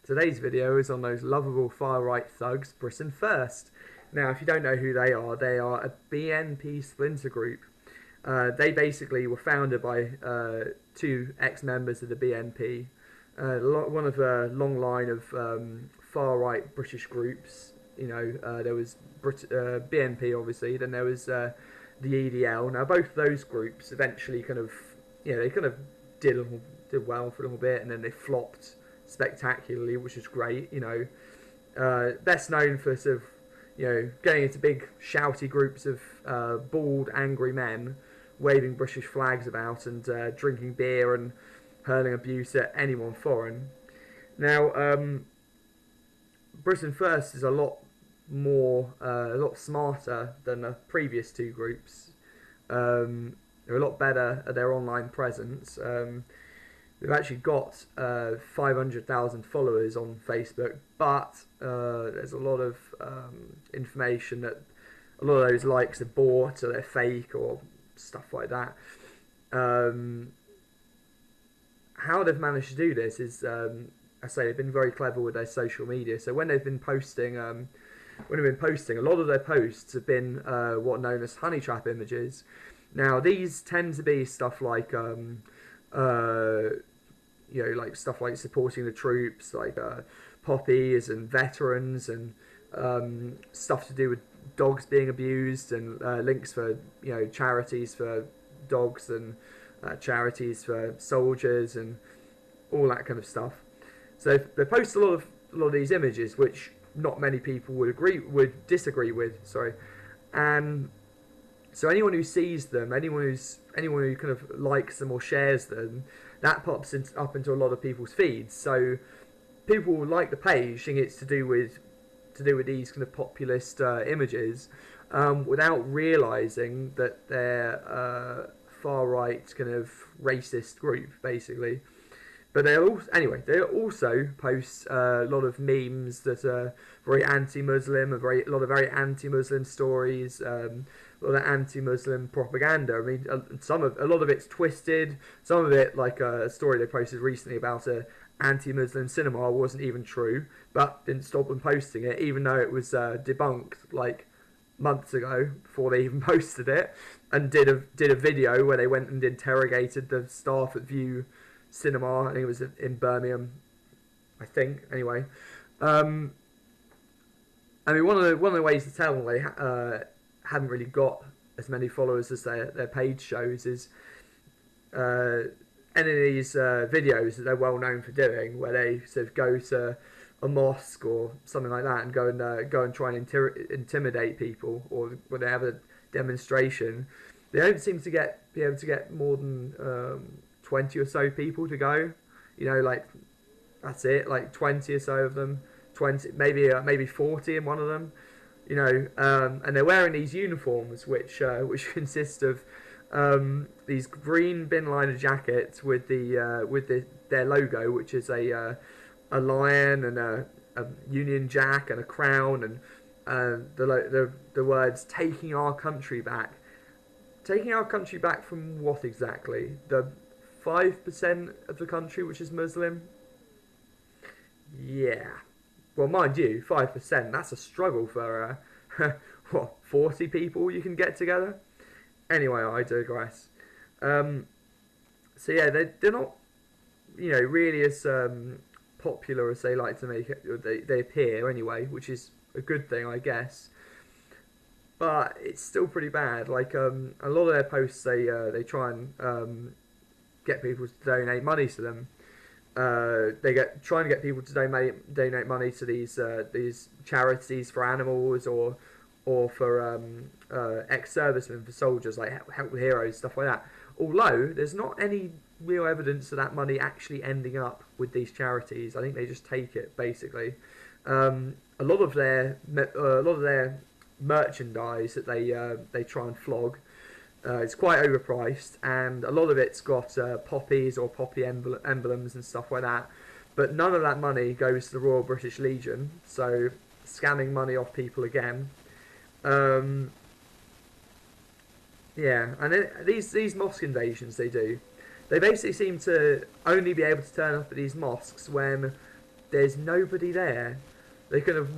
Today's video is on those lovable far-right thugs, Britain First. Now, if you don't know who they are a BNP splinter group. They basically were founded by two ex-members of the BNP. One of a long line of far-right British groups. There was BNP, obviously, then there was the EDL. Now, both of those groups eventually they kind of did well for a little bit, and then they flopped spectacularly, which is great. Best known for sort of getting into big shouty groups of bald, angry men waving British flags about and drinking beer and hurling abuse at anyone foreign. Now, Britain First is a lot smarter than the previous two groups. They're a lot better at their online presence. They've actually got 500,000 followers on Facebook, but there's a lot of information that a lot of those likes are bought or they're fake or stuff like that. How they've managed to do this is, I say, they've been very clever with their social media. So when they've been posting, a lot of their posts have been what are known as honey trap images. Now these tend to be stuff like like stuff like supporting the troops, like poppies and veterans, and stuff to do with dogs being abused, and links for charities for dogs and charities for soldiers and all that kind of stuff. So they post a lot of these images, which not many people would disagree with. Sorry, and so anyone who sees them, anyone who kind of likes them or shares them, that pops up into a lot of people's feeds. So people will like the page, think it's to do with these kind of populist images, without realising that they're far right kind of racist group, basically. But they also post a lot of memes that are very anti-Muslim, a lot of very anti-Muslim stories, a lot of anti-Muslim propaganda. I mean, a lot of it's twisted. Some of it, like a story they posted recently about a anti-Muslim cinema, wasn't even true, but didn't stop them posting it, even though it was debunked like months ago before they even posted it, and did a video where they went and interrogated the staff at View Cinema. I think it was in Birmingham, I think. Anyway, I mean, one of the ways to tell they haven't really got as many followers as their page shows is any of these videos that they're well known for doing, where they sort of go to a mosque or something like that and go and try and intimidate people, or when they have a demonstration. They don't seem to be able to get more than 20 or so people to go. Like that's it, like 20 or so of them, 20, maybe 40 in one of them. And they're wearing these uniforms which consist of these green bin liner jackets with their logo, which is a lion and a Union Jack and a crown, and the words "taking our country back." Taking our country back from what exactly? The 5% of the country which is Muslim? Yeah. Well, mind you, 5%, that's a struggle for, 40 people you can get together? Anyway, I digress. So yeah, they're not, really as popular as they like to make it, they appear anyway, which is a good thing, I guess. But it's still pretty bad. Like, a lot of their posts, they try and get people to donate money to them. Trying to get people to donate money to these charities for animals, or for ex-servicemen, for soldiers, like Help with Heroes, stuff like that. Although there's not any real evidence of that money actually ending up with these charities. I think they just take it, basically. A lot of their merchandise that they try and flog, it's quite overpriced, and a lot of it's got poppies or poppy emblems and stuff like that, but none of that money goes to the Royal British Legion, so scamming money off people again. Yeah, and these mosque invasions they basically seem to only be able to turn up at these mosques when there's nobody there. They kind of,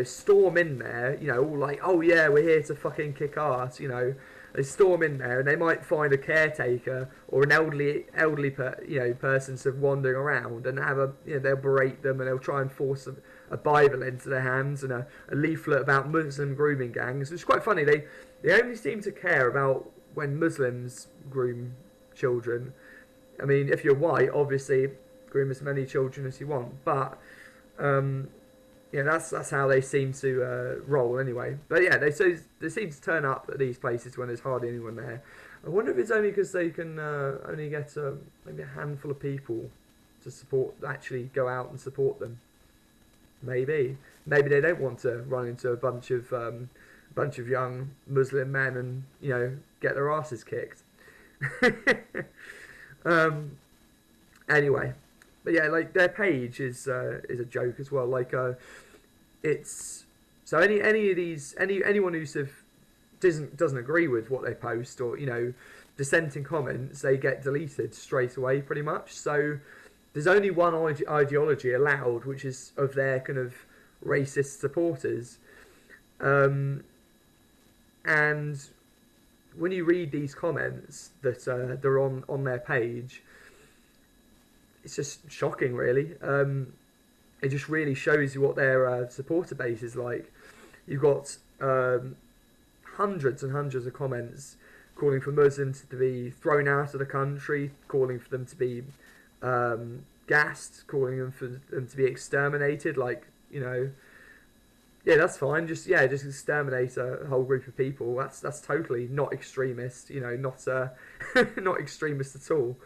storm in there, all like, oh yeah, we're here to fucking kick ass, They storm in there and they might find a caretaker or an elderly person sort of wandering around and have they'll berate them and they'll try and force a Bible into their hands and a leaflet about Muslim grooming gangs, which is quite funny. They only seem to care about when Muslims groom children. I mean, if you're white, obviously groom as many children as you want, but that's how they seem to roll anyway. But yeah, they seem to turn up at these places when there's hardly anyone there. I wonder if it's only because they can only get maybe a handful of people to actually go out and support them. Maybe they don't want to run into a bunch of young Muslim men and get their asses kicked. Anyway, but yeah, like their page is a joke as well. Like it's so anyone who sort of doesn't agree with what they post or dissenting comments, they get deleted straight away pretty much. So there's only one ideology allowed, which is of their kind of racist supporters. And when you read these comments that they're on their page, it's just shocking, really. It just really shows you what their supporter base is like. You've got hundreds and hundreds of comments calling for Muslims to be thrown out of the country, calling for them to be gassed, calling for them to be exterminated. Yeah, that's fine. Just exterminate a whole group of people. That's totally not extremist. Not not extremist at all.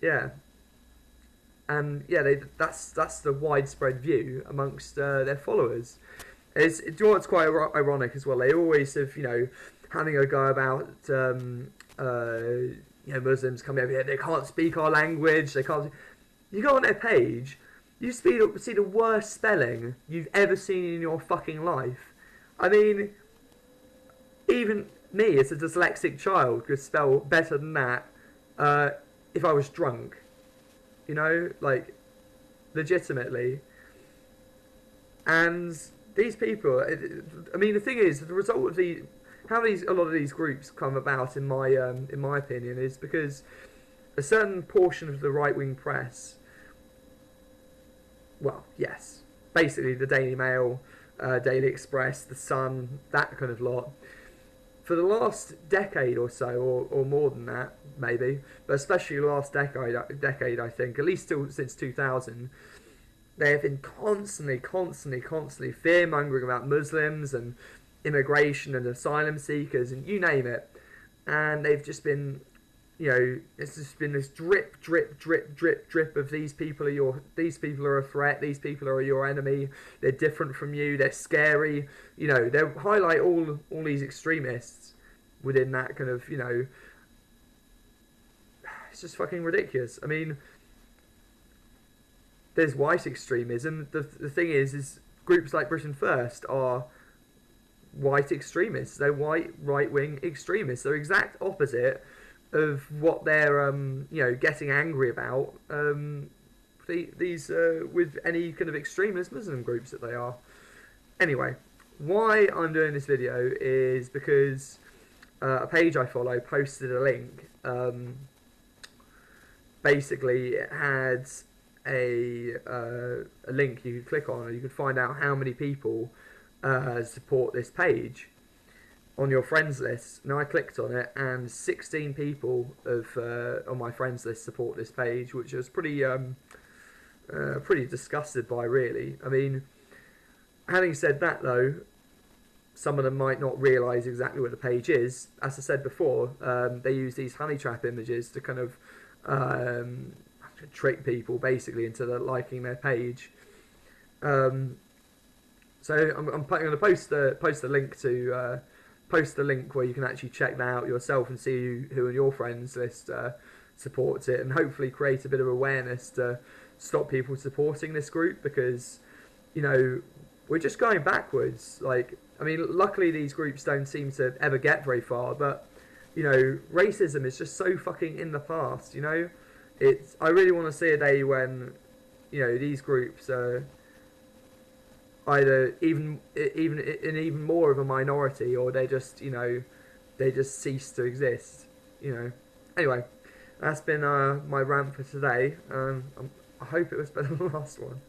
Yeah, and yeah, that's the widespread view amongst their followers. Do you know what's quite ironic as well? They always have having a go about Muslims coming over here. They can't speak our language. They can't. You go on their page, you see the worst spelling you've ever seen in your fucking life. I mean, even me as a dyslexic child could spell better than that if I was drunk. Legitimately. And these people, I mean, the thing is, the result of how a lot of these groups come about, in my opinion, is because a certain portion of the right-wing press, well, yes, basically the Daily Mail, Daily Express, The Sun, that kind of lot, for the last decade or so, or more than that, maybe, but especially the last decade, I think, at least since 2000, they have been constantly fear-mongering about Muslims and immigration and asylum seekers and you name it. And they've just been, it's just been this drip of these people are a threat, these people are your enemy, they're different from you, they're scary. They'll highlight all these extremists within that kind of, it's just fucking ridiculous. I mean, there's white extremism. The thing is groups like Britain First are white extremists. They're white right-wing extremists. They're exact opposite of what they're getting angry about with any kind of extremist Muslim groups that they are. Anyway, why I'm doing this video is because a page I follow posted a link. Basically, it had a link you could click on, and you could find out how many people support this page on your friends list. Now I clicked on it, and 16 people on my friends list support this page, which I was pretty disgusted by, really. I mean, having said that though, some of them might not realise exactly what the page is. As I said before, they use these honey trap images to kind of trick people basically into liking their page. So I'm going to post the link to post the link where you can actually check that out yourself and see who in your friends list supports it, and hopefully create a bit of awareness to stop people supporting this group, because we're just going backwards. I mean, luckily these groups don't seem to ever get very far, but racism is just so fucking in the past. I really want to see a day when, these groups are either even more of a minority, or they just cease to exist. Anyway, that's been my rant for today. I hope it was better than the last one.